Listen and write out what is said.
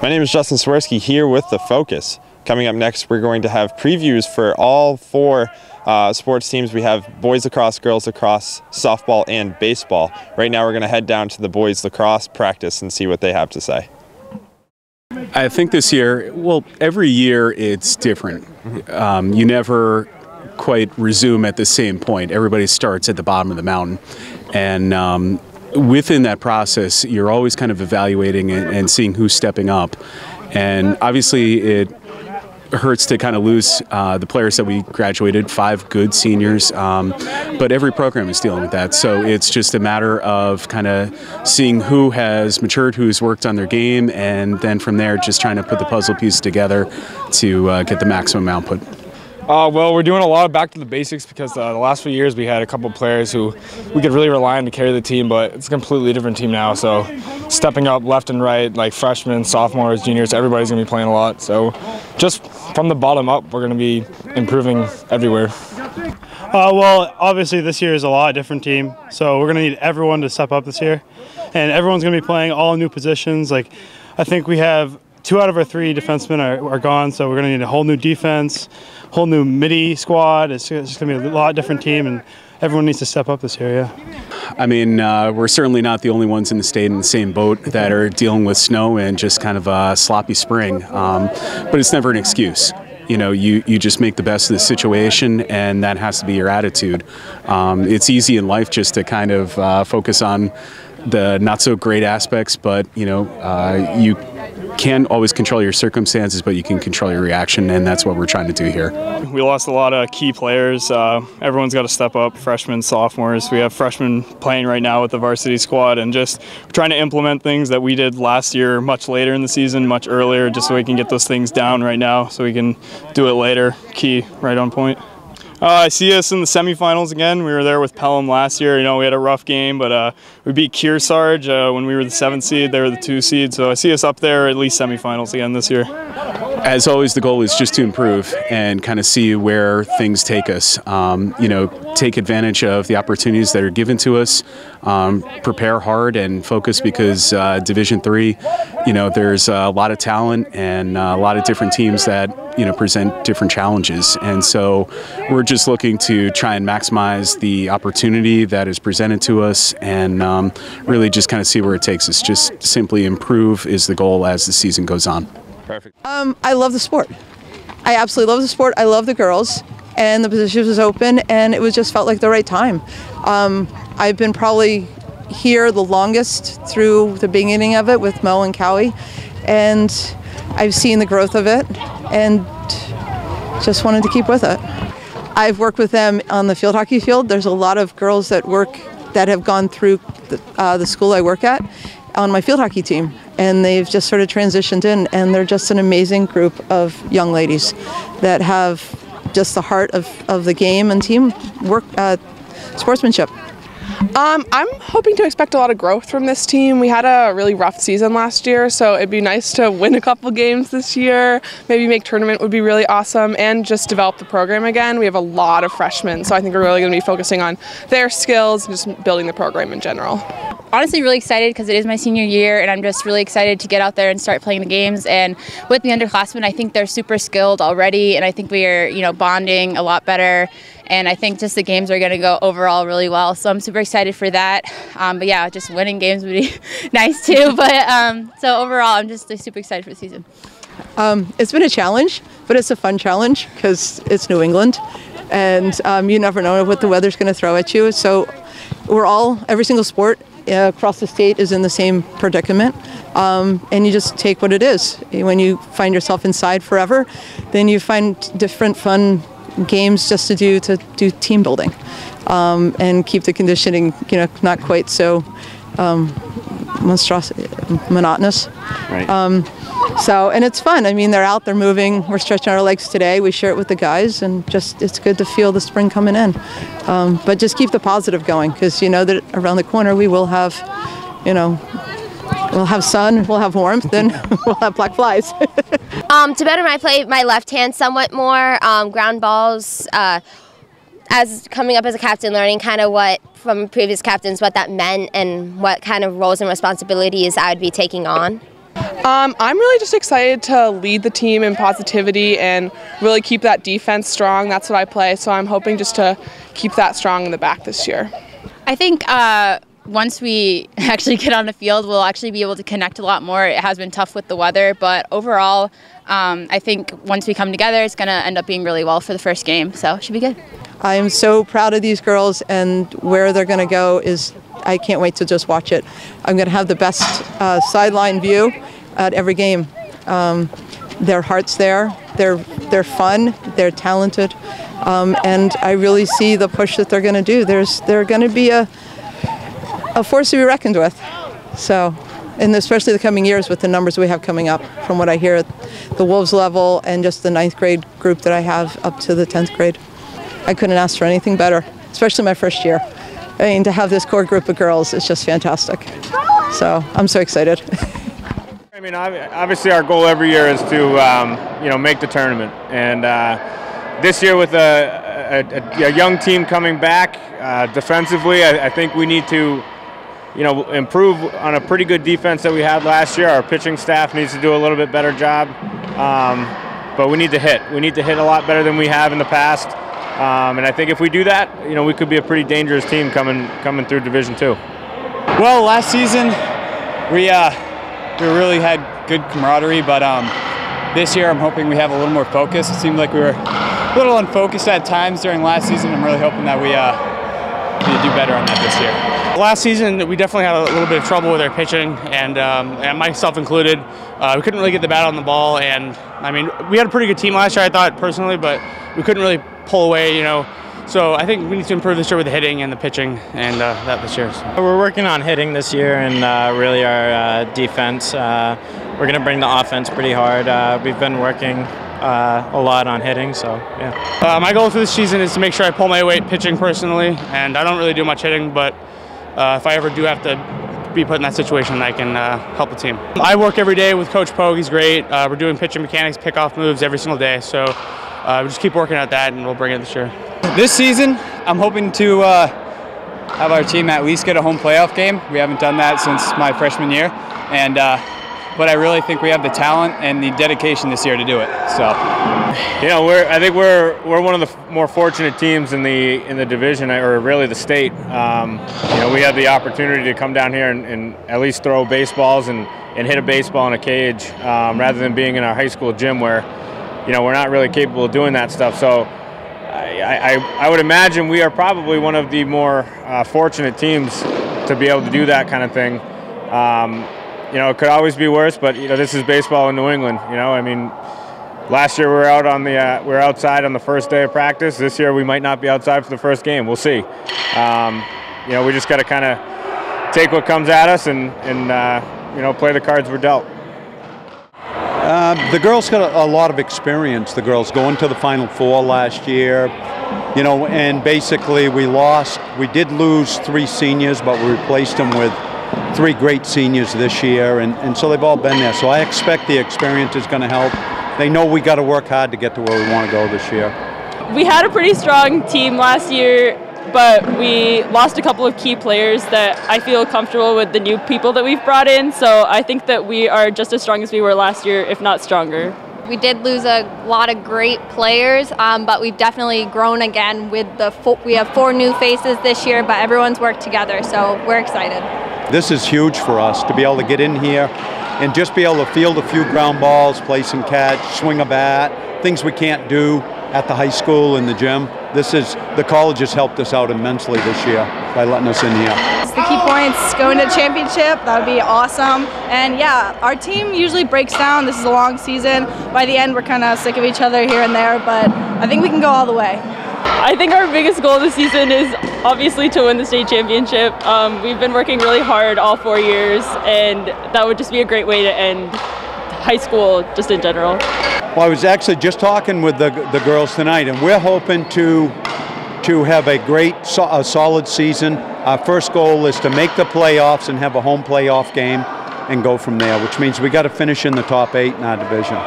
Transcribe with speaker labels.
Speaker 1: My name is Justin Swirsky here with The Focus. Coming up next, we're going to have previews for all four sports teams. We have boys lacrosse, girls lacrosse, softball, and baseball. Right now we're going to head down to the boys lacrosse practice and see what they have to say.
Speaker 2: I think this year, well, every year it's different. You never quite resume at the same point. Everybody starts at the bottom of the mountain. And within that process, you're always kind of evaluating and seeing who's stepping up. And obviously it hurts to kind of lose the players that we graduated, 5 good seniors, but every program is dealing with that. So it's just a matter of kind of seeing who has matured, who's worked on their game, and then from there just trying to put the puzzle piece together to get the maximum output.
Speaker 3: Well, we're doing a lot of back to the basics because the last few years we had a couple players who we could really rely on to carry the team, but it's a completely different team now. So stepping up left and right, like freshmen, sophomores, juniors, everybody's going to be playing a lot. So just from the bottom up, we're going to be improving everywhere.
Speaker 4: Well, obviously this year is a lot different team, so we're going to need everyone to step up this year. And everyone's going to be playing all new positions. Like, I think we have 2 out of our 3 defensemen are gone, so we're going to need a whole new defense, whole new midi squad. It's just going to be a lot different team, and everyone needs to step up this year, yeah.
Speaker 2: I mean, we're certainly not the only ones in the state in the same boat that are dealing with snow and just kind of a sloppy spring, but it's never an excuse. You know, you just make the best of the situation, and that has to be your attitude. It's easy in life just to kind of focus on the not so great aspects, but you know, you can't always control your circumstances, but you can control your reaction, and that's what we're trying to do here.
Speaker 3: We lost a lot of key players. Everyone's got to step up, freshmen, sophomores. We have freshmen playing right now with the varsity squad, and just trying to implement things that we did last year much later in the season, much earlier, just so we can get those things down right now so we can do it later. Key, right on point. I see us in the semifinals again. We were there with Pelham last year. You know, we had a rough game, but we beat Kearsarge when we were the 7th seed. They were the 2 seed. So I see us up there at least semifinals again this year.
Speaker 2: As always, the goal is just to improve and kind of see where things take us. You know, take advantage of the opportunities that are given to us. Prepare hard and focus because Division III, you know, there's a lot of talent and a lot of different teams that, you know, present different challenges. And so we're just looking to try and maximize the opportunity that is presented to us and really just kind of see where it takes us. Just simply improve is the goal as the season goes on.
Speaker 1: Perfect.
Speaker 5: I love the sport. I absolutely love the sport. I love the girls, and the position was open, and it was just felt like the right time. I've been probably here the longest through the beginning of it with Mo and Cowie, and I've seen the growth of it and just wanted to keep with it. I've worked with them on the field hockey field. There's a lot of girls that have gone through the school I work at on my field hockey team, and they've just sort of transitioned in, and they're just an amazing group of young ladies that have just the heart of the game and team work, sportsmanship.
Speaker 6: I'm hoping to expect a lot of growth from this team. We had a really rough season last year, so it'd be nice to win a couple games this year, maybe make tournament would be really awesome, and just develop the program again. We have a lot of freshmen, so I think we're really going to be focusing on their skills and just building the program in general.
Speaker 7: Honestly really excited because it is my senior year, and I'm just really excited to get out there and start playing the games. And with the underclassmen, I think they're super skilled already, and I think we are, you know, bonding a lot better. And I think just the games are going to go overall really well. So I'm super excited for that. But yeah, just winning games would be nice too. But so overall, I'm just super excited for the season.
Speaker 5: It's been a challenge, but it's a fun challenge because it's New England, and you never know what the weather's going to throw at you. So every single sport across the state is in the same predicament, and you just take what it is. When you find yourself inside forever, then you find different fun games just to do team building, and keep the conditioning, you know, not quite so monotonous. Right. And it's fun. I mean, they're out, they're moving, we're stretching our legs today, we share it with the guys, and just it's good to feel the spring coming in. But just keep the positive going, because you know that around the corner we will have, you know, we'll have sun, we'll have warmth, and we'll have black flies.
Speaker 8: To better my play, my left hand somewhat more, ground balls, as coming up as a captain, learning kind of what from previous captains, what that meant and what kind of roles and responsibilities I would be taking on.
Speaker 6: I'm really just excited to lead the team in positivity and really keep that defense strong. That's what I play, so I'm hoping just to keep that strong in the back this year.
Speaker 7: I think once we actually get on the field, we'll actually be able to connect a lot more. It has been tough with the weather, but overall, I think once we come together, it's going to end up being really well for the first game, so it should be good.
Speaker 5: I am so proud of these girls, and where they're going to go is, I can't wait to just watch it. I'm going to have the best sideline view at every game. Their heart's there, they're fun, they're talented, and I really see the push that they're going to do. They're going to be a force to be reckoned with. So, and especially the coming years with the numbers we have coming up, from what I hear at the Wolves level and just the 9th grade group that I have up to the 10th grade. I couldn't ask for anything better, especially my first year. I mean, to have this core group of girls is just fantastic. So I'm so excited.
Speaker 9: I mean, obviously our goal every year is to, make the tournament. And this year with a young team coming back defensively, I think we need to, improve on a pretty good defense that we had last year. Our pitching staff needs to do a little bit better job. But we need to hit. We need to hit a lot better than we have in the past. And I think if we do that, we could be a pretty dangerous team coming through Division II.
Speaker 10: Well, last season we really had good camaraderie, but this year I'm hoping we have a little more focus. It seemed like we were a little unfocused at times during last season. I'm really hoping that we do better on that this year.
Speaker 4: Last season, we definitely had a little bit of trouble with our pitching, and myself included. We couldn't really get the bat on the ball, and I mean, we had a pretty good team last year, I thought personally, but we couldn't really pull away, So I think we need to improve this year with the hitting and the pitching, and that this year. So.
Speaker 11: We're working on hitting this year, and really our defense. We're going to bring the offense pretty hard. We've been working a lot on hitting, so yeah.
Speaker 4: My goal for this season is to make sure I pull my weight pitching personally, and I don't really do much hitting, but if I ever do have to be put in that situation, I can help the team. I work every day with Coach Pogue. He's great. We're doing pitching mechanics, pickoff moves every single day, so we just keep working at that, and we'll bring it this year.
Speaker 10: This season, I'm hoping to have our team at least get a home playoff game. We haven't done that since my freshman year, and but I really think we have the talent and the dedication this year to do it. So,
Speaker 9: I think we're one of the more fortunate teams in the division, or really the state. We have the opportunity to come down here and at least throw baseballs and hit a baseball in a cage, rather than being in our high school gym where, we're not really capable of doing that stuff. So, I would imagine we are probably one of the more fortunate teams to be able to do that kind of thing. It could always be worse, but this is baseball in New England. I mean, last year we were outside on the first day of practice. This year we might not be outside for the first game. We'll see. We just got to kind of take what comes at us and play the cards we're dealt.
Speaker 12: The girls got a lot of experience. The girls going to the Final Four last year, and basically we did lose 3 seniors, but we replaced them with 3 great seniors this year, and so they've all been there. So I expect the experience is going to help. They know we got to work hard to get to where we want to go this year.
Speaker 13: We had a pretty strong team last year, but we lost a couple of key players that I feel comfortable with the new people that we've brought in. So I think that we are just as strong as we were last year, if not stronger.
Speaker 14: We did lose a lot of great players, but we've definitely grown again with we have 4 new faces this year, but everyone's worked together, so we're excited.
Speaker 12: This is huge for us to be able to get in here and just be able to field a few ground balls, play some catch, swing a bat, things we can't do at the high school in the gym. The college has helped us out immensely this year by letting us in here.
Speaker 15: It's the key points, going to championship, that would be awesome. And yeah, our team usually breaks down. This is a long season. By the end, we're kind of sick of each other here and there, but I think we can go all the way.
Speaker 13: I think our biggest goal this season is obviously to win the state championship. We've been working really hard all 4 years, and that would just be a great way to end high school just in general.
Speaker 12: Well, I was actually just talking with the girls tonight, and we're hoping to have a great, solid season. Our first goal is to make the playoffs and have a home playoff game and go from there, which means we got to finish in the top 8 in our division.